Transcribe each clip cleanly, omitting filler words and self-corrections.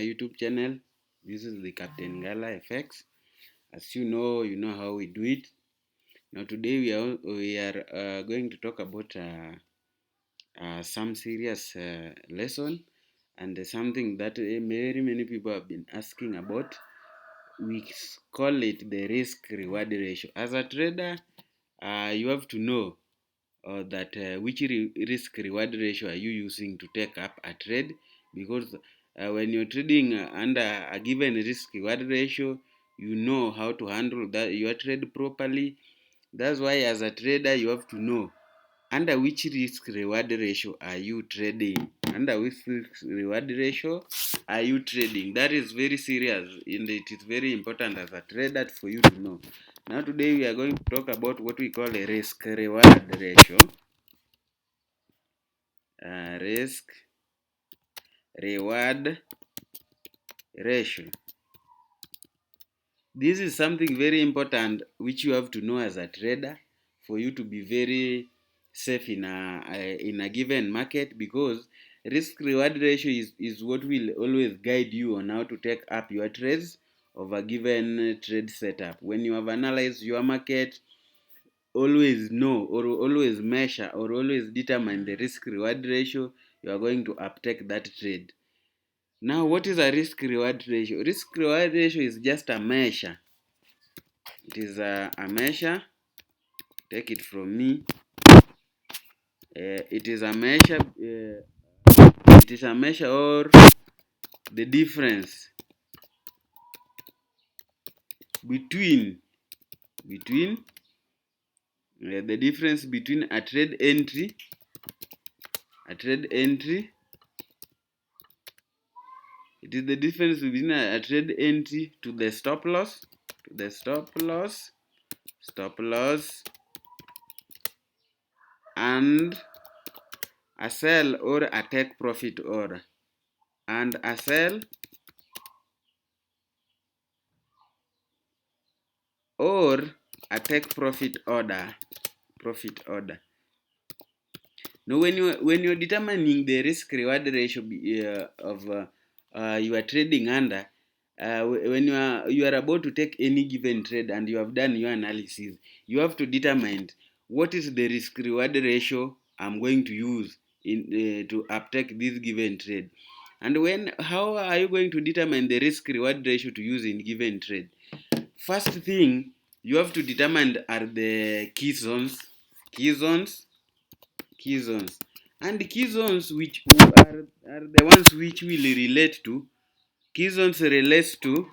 YouTube channel. This is the Captain Gala FX. As you know how we do it. Now today we are going to talk about some serious lesson and something that very many people have been asking about. We call it the risk reward ratio. As a trader, you have to know that which risk reward ratio are you using to take up a trade, because when you're trading under a given risk reward ratio, you know how to handle that your trade properly. That's why as a trader you have to know under which risk reward ratio are you trading, under which risk reward ratio are you trading. That is very serious and it is very important as a trader for you to know. Now today we are going to talk about what we call a risk reward ratio. Risk reward ratio. This is something very important which you have to know as a trader for you to be very safe in a given market, because risk reward ratio is what will always guide you on how to take up your trades of a given trade setup. When you have analyzed your market, always know or always measure or always determine the risk reward ratio you are going to uptake that trade. Now, what is a risk reward ratio? Risk reward ratio is just a measure. It is a measure. Take it from me. It is a measure. It is a measure or the difference between the difference between a trade entry. It is the difference between a trade entry to the stop loss, and a sell or a take profit order, and a sell or a take profit order. Now, when you're determining the risk reward ratio of you are trading under, when you are about to take any given trade and you have done your analysis, you have to determine what is the risk reward ratio I'm going to use in to uptake this given trade. And how are you going to determine the risk reward ratio to use in given trade? First thing you have to determine are the key zones, and the key zones which are the ones which will relate to. Key zones relates to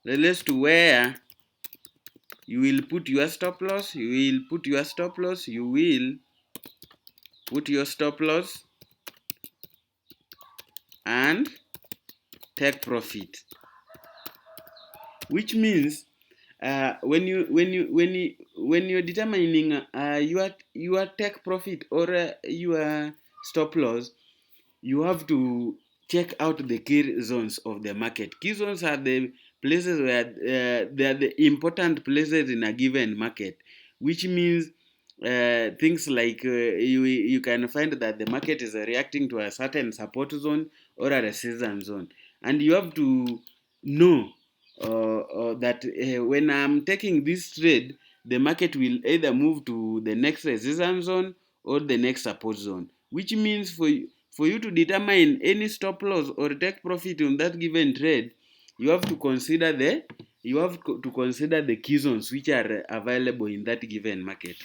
where you will put your stop loss. You will put your stop loss and take profit, which means when you're determining your take profit or your stop loss, you have to check out the key zones of the market. Key zones are the places where they are the important places in a given market, which means things like you can find that the market is reacting to a certain support zone or a resistance zone, and you have to know that when I'm taking this trade, the market will either move to the next resistance zone or the next support zone, which means for you to determine any stop loss or take profit on that given trade, you have to consider the key zones which are available in that given market.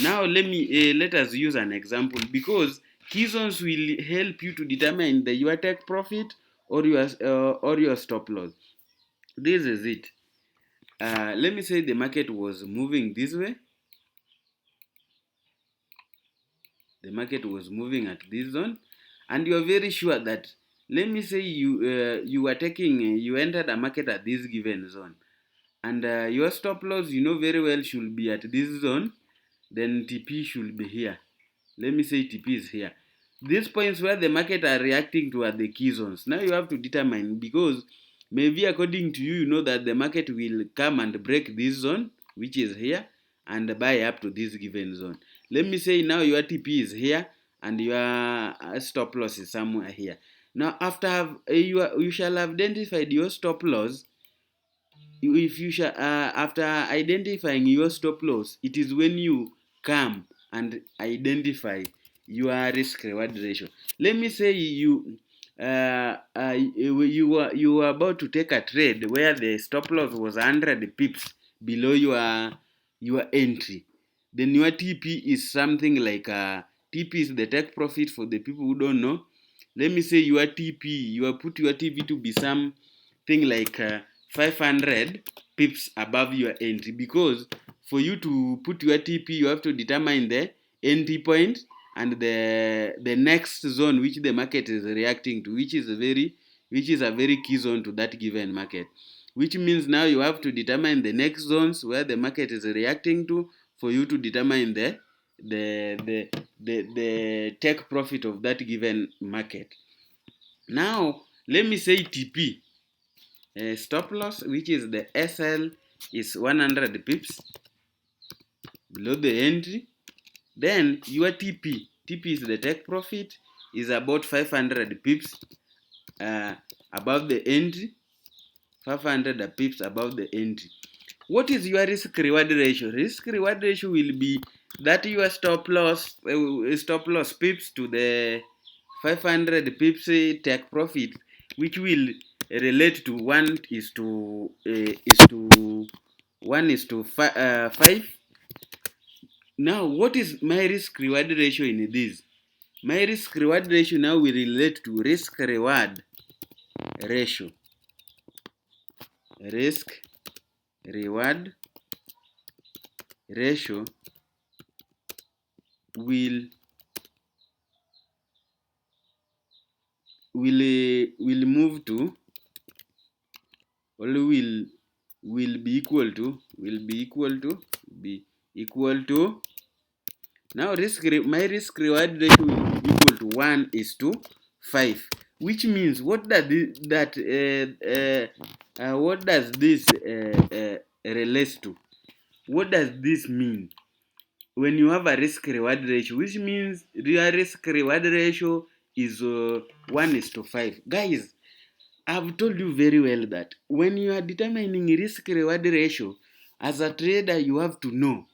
Now let us use an example, because key zones will help you to determine your take profit or your stop loss. This is it. Let me say the market was moving this way. The market was moving at this zone, and you are very sure that, let me say you entered a market at this given zone, and your stop loss very well should be at this zone. Then TP should be here. Let me say TP is here. These points where the market are reacting to are the key zones. Now you have to determine, because maybe according to you, you know that the market will come and break this zone, which is here, and buy up to this given zone. Let me say now your TP is here and your stop loss is somewhere here. Now, after you shall have identified your stop loss. If you shall, after identifying your stop loss, it is when you come and identify your risk reward ratio. Let me say you were about to take a trade where the stop loss was 100 pips below your entry. Then your TP is something like TP is the take profit for the people who don't know. Let me say your TP, you put your TP to be something like 500 pips above your entry, because for you to put your TP, you have to determine the entry point and the next zone which the market is reacting to, which is a very key zone to that given market. Which means now you have to determine the next zones where the market is reacting to for you to determine the take profit of that given market. Now let me say TP. Stop loss, which is the SL, is 100 pips below the entry. Then your TP is the take profit, is about 500 pips above the entry, 500 pips above the entry. What is your risk reward ratio? Risk reward ratio will be that your stop loss pips to the 500 pips take profit, which will relate to 5. Now, what is my risk reward ratio in this? My risk reward ratio now will relate to risk reward ratio. Risk reward ratio will move to, or will be equal to now my risk reward ratio will be equal to 1:5, which means what does this relates to? What does this mean? When you have a risk reward ratio, which means your risk reward ratio is 1:5. Guys, I've told you very well that when you are determining risk reward ratio, as a trader, you have to know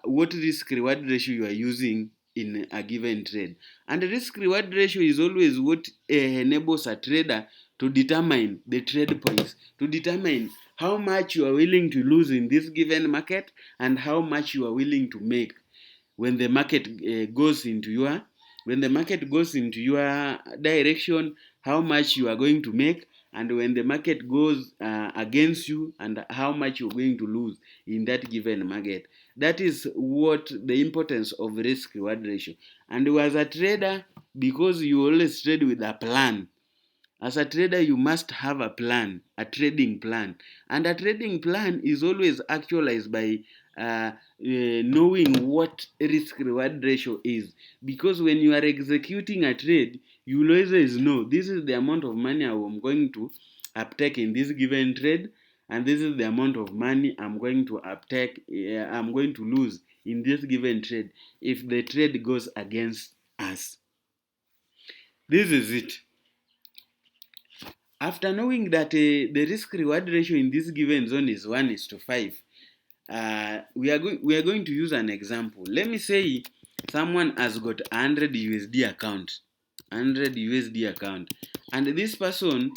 what risk reward ratio you are using in a given trade. And the risk reward ratio is always what enables a trader to determine the trade points, to determine how much you are willing to lose in this given market and how much you are willing to make when the market goes into your direction, how much you are going to make, and when the market goes against you, and how much you're going to lose in that given market. That is what the importance of risk reward ratio. And as a trader, because you always trade with a plan, as a trader, you must have a plan, a trading plan. And a trading plan is always actualized by knowing what risk reward ratio is. Because when you are executing a trade, you will always know this is the amount of money I'm going to uptake in this given trade, and this is the amount of money I'm going to lose in this given trade if the trade goes against us. This is it. After knowing that the risk reward ratio in this given zone is 1:5, we are going to use an example. Let me say someone has got 100 USD account, and this person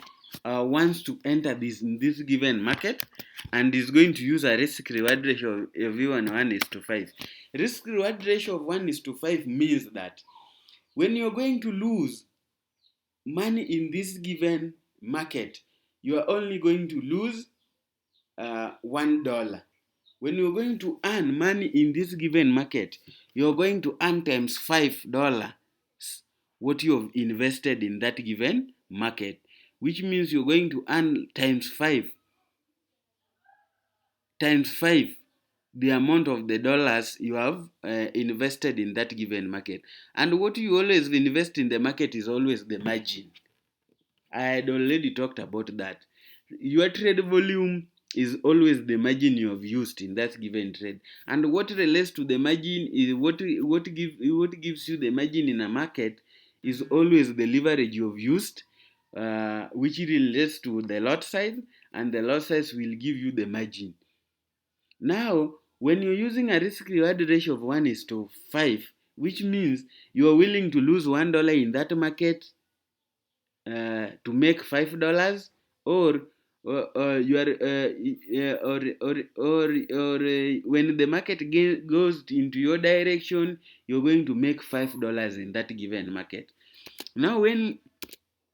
wants to enter this given market and is going to use a risk reward ratio of 1:5. Risk reward ratio of 1:5 means that when you're going to lose money in this given market, you are only going to lose $1. When you're going to earn money in this given market, you're going to earn times $5 what you have invested in that given market, which means you're going to earn times 5 the amount of the dollars you have invested in that given market. And what you always invest in the market is always the margin. I had already talked about that. Your trade volume is always the margin you have used in that given trade. And what relates to the margin is what gives you the margin in a market is always the leverage you've used, which relates to the lot size, and the lot size will give you the margin. Now, when you're using a risk reward ratio of 1 is to 5, which means you are willing to lose $1 in that market to make $5, or you are when the market goes into your direction, you're going to make $5 in that given market. Now, when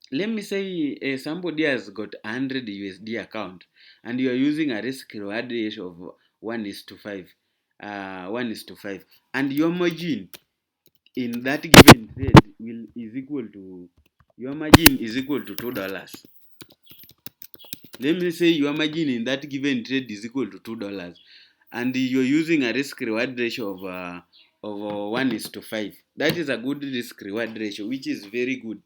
let me say somebody has got 100 USD account, and you are using a risk reward ratio of 1 is to 5, 1 is to 5, and your margin in that given trade is equal to, your margin is equal to $2. Let me say your margin in that given trade is equal to $2, and you're using a risk reward ratio of 1 is to 5. That is a good risk reward ratio, which is very good.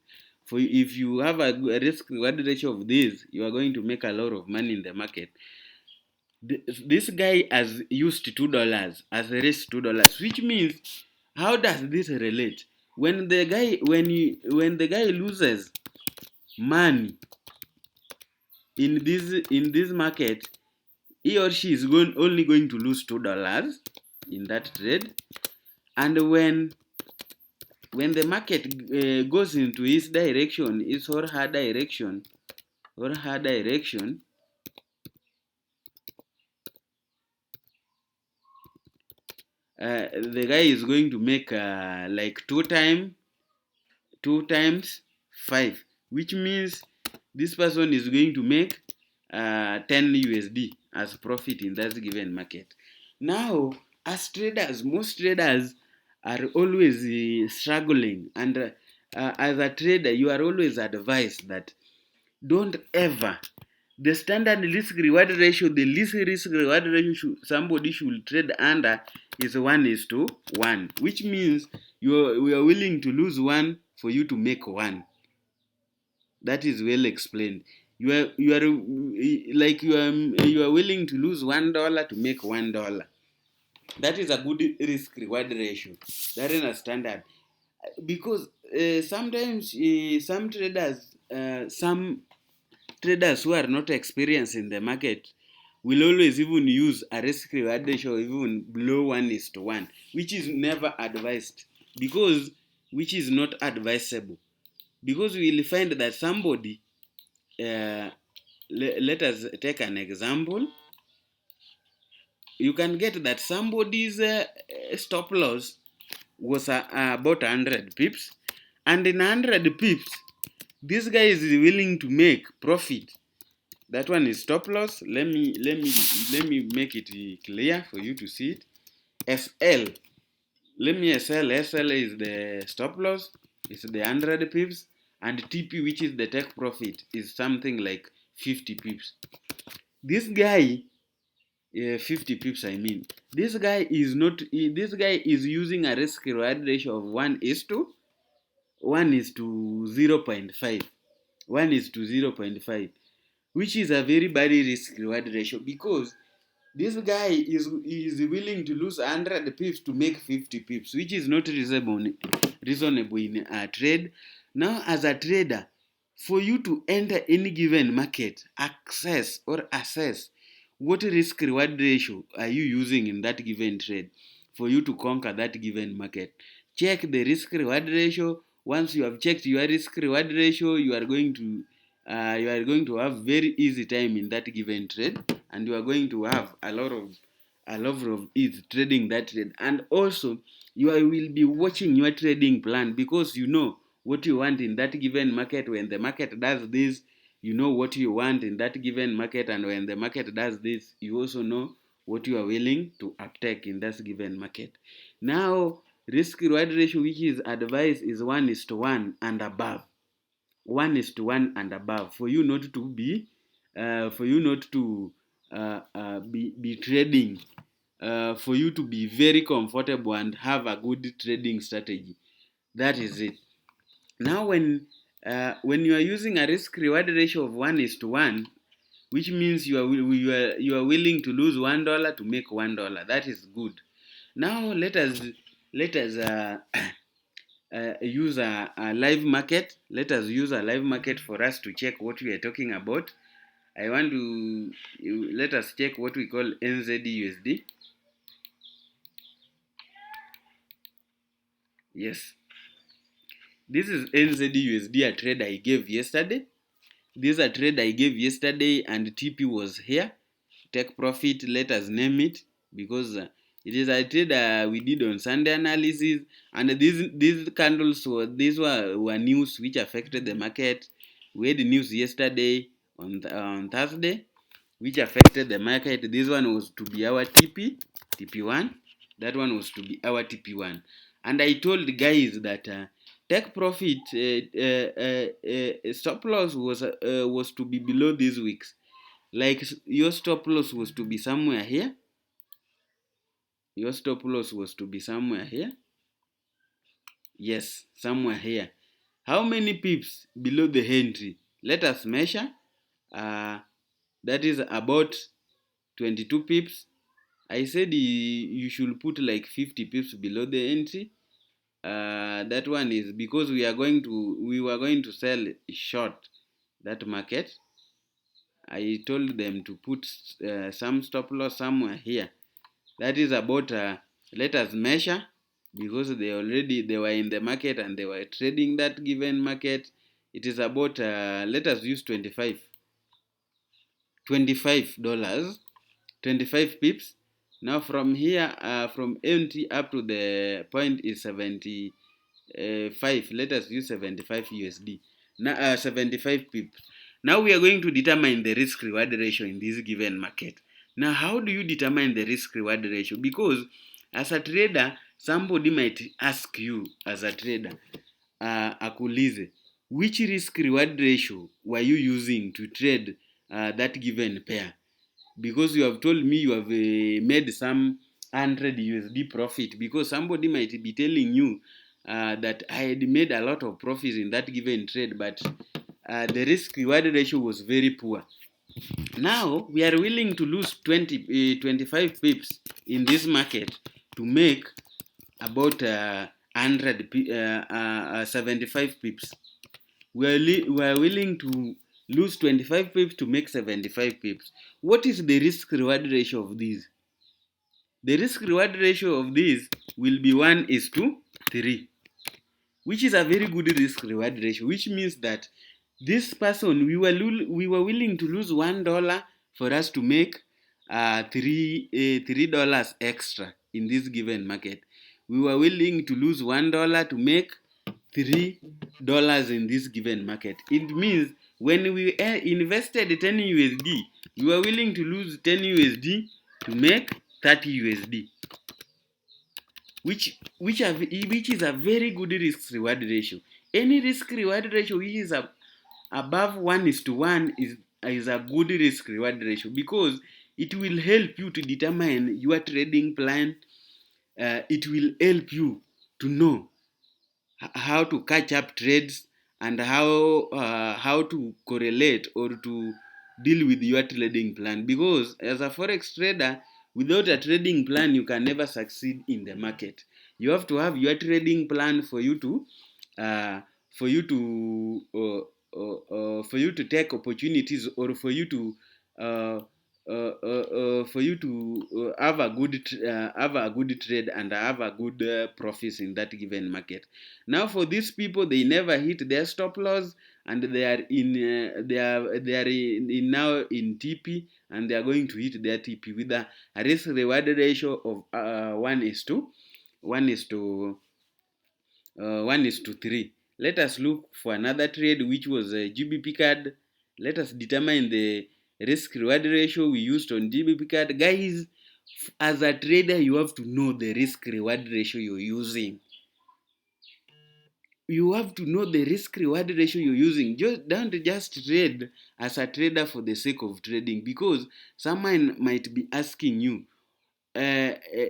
For if you have a risk reward ratio of this, you are going to make a lot of money in the market. This guy has used $2 as a risk $2, which means, how does this relate? When the guy loses money in this market, he or she is only going to lose $2 in that trade. And when the market goes into his direction, his or her direction, the guy is going to make like two times 5, which means this person is going to make 10 USD as profit in that given market. Now, as traders, most traders are always struggling, and as a trader, you are always advised that don't ever, the standard risk reward ratio, the least risk reward ratio somebody should trade under is 1 is to 1, which means we are willing to lose 1 for you to make 1. That is well explained. You are like you are willing to lose $1 to make $1. That is a good risk reward ratio. That is a standard, because sometimes some traders who are not experienced in the market will always even use a risk reward ratio even below 1 is to 1, which is never advised, because which is not advisable, because we will find that somebody, let us take an example. You can get that somebody's stop loss was about 100 pips, and in 100 pips this guy is willing to make profit. That one is stop loss. Let me make it clear for you to see it. SL. Let me SL is the stop loss. It's the 100 pips, and TP, which is the take profit, is something like 50 pips. This guy, 50 pips. I mean, this guy is not. This guy is using a risk reward ratio of 1 is to 0.5. 1 is to 0.5, which is a very bad risk reward ratio, because this guy is willing to lose 100 pips to make 50 pips, which is not reasonable in a trade. Now, as a trader, for you to enter any given market, assess what risk reward ratio are you using in that given trade for you to conquer that given market. Check the risk reward ratio. Once you have checked your risk reward ratio, you are going to have very easy time in that given trade, and you are going to have a lot of ease trading that trade. And also, you will be watching your trading plan, because you know what you want in that given market. When the market does this, you know what you want in that given market, and when the market does this, you also know what you are willing to uptake in that given market. Now, risk reward ratio which is advised is 1 is to 1 and above. 1 is to 1 and above, for you not to be be trading, for you to be very comfortable and have a good trading strategy. That is it. Now, when you are using a risk reward ratio of 1 is to 1, which means you are willing to lose $1 to make $1. That is good. Now let us use a live market. Let us use a live market for us to check what we are talking about. I want to let us check what we call NZUSD. Yes, this is NZUSD, a trade I gave yesterday. This is a trade I gave yesterday, and TP was here. Take profit, let us name it, because it is a trade we did on Sunday analysis, and these candles were news which affected the market. We had news yesterday on Thursday, which affected the market. This one was to be our TP1. That one was to be our TP1. And I told the guys that take profit, stop loss was to be below these weeks. Like your stop loss was to be somewhere here. Your stop loss was to be somewhere here. Yes, somewhere here. How many pips below the entry? Let us measure. Uh, that is about 22 pips. I said you should put like 50 pips below the entry. That one is because we were going to sell short that market. I told them to put some stop loss somewhere here. That is about let us measure, because they were in the market and they were trading that given market. It is about let us use $25, 25 pips. Now from here, from entry up to the point is 75. Let us use 75 USD. Now 75 pips. Now we are going to determine the risk reward ratio in this given market. Now how do you determine the risk reward ratio? Because as a trader, somebody might ask you as a trader, akuulize, which risk reward ratio were you using to trade that given pair? Because you have told me you have made some 100 USD profit, because somebody might be telling you that I had made a lot of profits in that given trade, but the risk reward ratio was very poor. Now we are willing to lose 25 pips in this market to make about 75 pips. We are willing to lose 25 pips to make 75 pips. What is the risk reward ratio of these? The risk reward ratio of these will be 1:3, which is a very good risk reward ratio, which means that this person, we were willing to lose $1 for us to make $3 extra in this given market. We were willing to lose $1 to make $3 in this given market. It means when we invested 10 USD, we were willing to lose 10 USD to make 30 USD, which is a very good risk reward ratio. Any risk reward ratio which is above 1:1 is a good risk reward ratio, because it will help you to determine your trading plan. It will help you to know how to catch up trades and how to correlate or to deal with your trading plan. Because as a forex trader, without a trading plan, you can never succeed in the market. You have to have your trading plan for you to uh, for you to for you to take opportunities, or uh, for you to have a good trade and have a good profits in that given market. Now for these people, they never hit their stop loss, and they are now in TP, and they are going to hit their TP with a risk reward ratio of 1:3. Let us look for another trade, which was a GBP card. Let us determine the risk reward ratio we used on GBP card. Guys, as a trader, you have to know the risk reward ratio you're using. You have to know the risk reward ratio you're using. Don't just trade as a trader for the sake of trading, because someone might be asking you,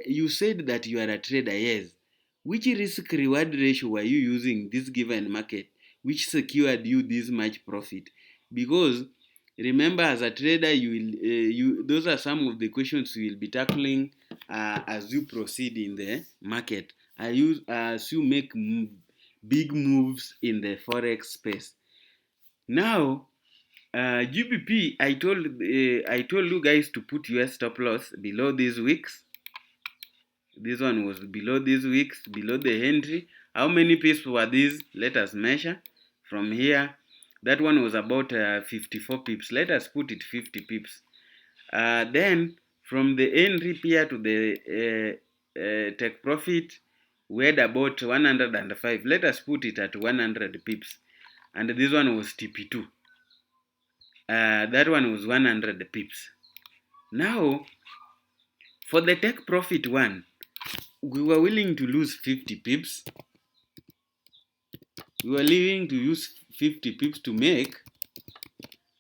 you said that you are a trader, yes. Which risk reward ratio were you using this given market, which secured you this much profit? Because remember, as a trader, those are some of the questions you will be tackling as you proceed in the market. As you make big moves in the forex space. Now, GBP, I told you guys to put US stop loss below these wicks. This one was below these wicks, below the entry. How many pips were these? Let us measure from here. That one was about 54 pips. Let us put it 50 pips. Then from the entry pair to the take profit, we had about 105. Let us put it at 100 pips. And this one was TP2. That one was 100 pips. Now, for the take profit one, we were willing to lose 50 pips. We were willing to use 50 pips to make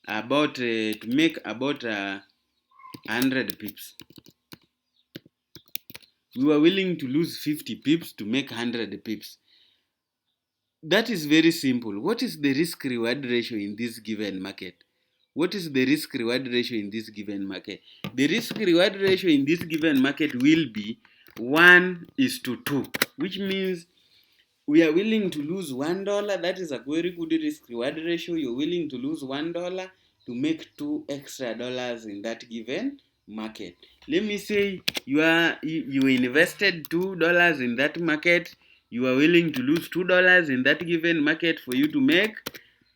about 100 pips. We were willing to lose 50 pips to make 100 pips. That is very simple. What is the risk reward ratio in this given market? What is the risk reward ratio in this given market? The risk reward ratio in this given market will be 1:2, which means we are willing to lose $1. That is a very good risk reward ratio. You're willing to lose $1 to make $2 extra in that given market. Let me say you invested $2 in that market. You are willing to lose $2 in that given market for you to make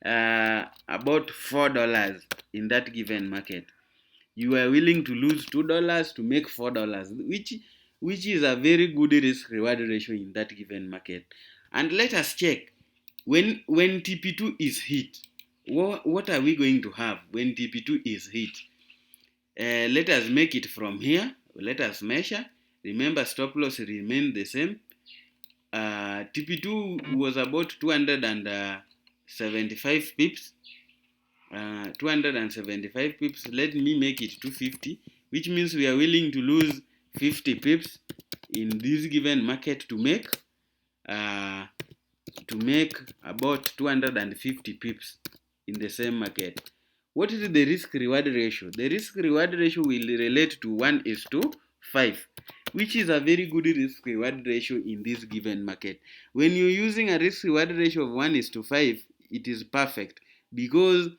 about $4 in that given market. You are willing to lose $2 to make $4, which is a very good risk reward ratio in that given market. And let us check when TP2 is hit. What are we going to have when TP2 is hit? Let us make it from here. Let us measure. Remember, stop loss remain the same. TP2 was about 275 pips. 275 pips. Let me make it 250, which means we are willing to lose 50 pips in this given market to make about 250 pips in the same market. What is the risk reward ratio? The risk reward ratio will relate to 1:5, which is a very good risk reward ratio in this given market. When you're using a risk reward ratio of 1:5, it is perfect, because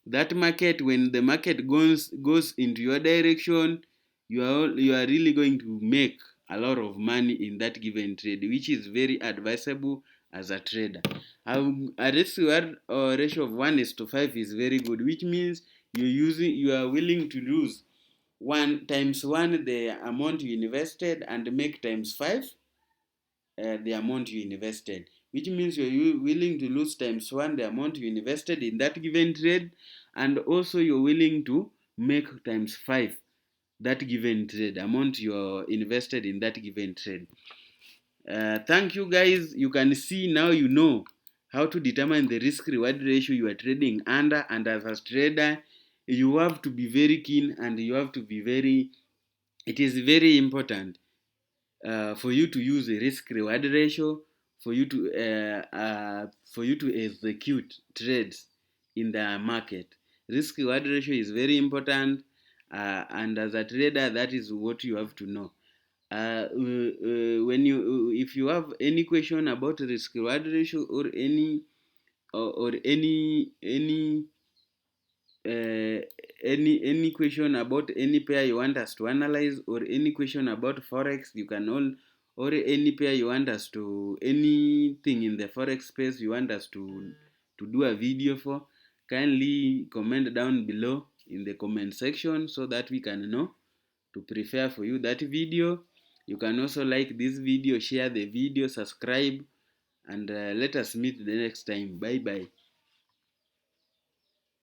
that market, when the market goes into your direction, you are really going to make a lot of money in that given trade, which is very advisable as a trader. A risk reward ratio of 1:5 is very good, which means you are willing to lose 1 times 1 the amount you invested and make times 5 the amount you invested, which means you're willing to lose times 1 the amount you invested in that given trade, and also you're willing to make times 5 that given trade amount you're invested in that given trade. Thank you guys. You can see now, you know how to determine the risk reward ratio you are trading under, and as a trader you have to be very keen, and you have to be it is very important for you to use a risk reward ratio for you to execute trades in the market. Risk reward ratio is very important, and as a trader, that is what you have to know. If you have any question about risk reward ratio, or uh, any question about any pair you want us to analyze, or any question about forex, you can all, or any pair you want us to, anything in the forex space you want us to do a video for, kindly comment down below in the comment section so that we can know to prepare for you that video. You can also like this video, share the video, subscribe, and let us meet the next time. Bye bye.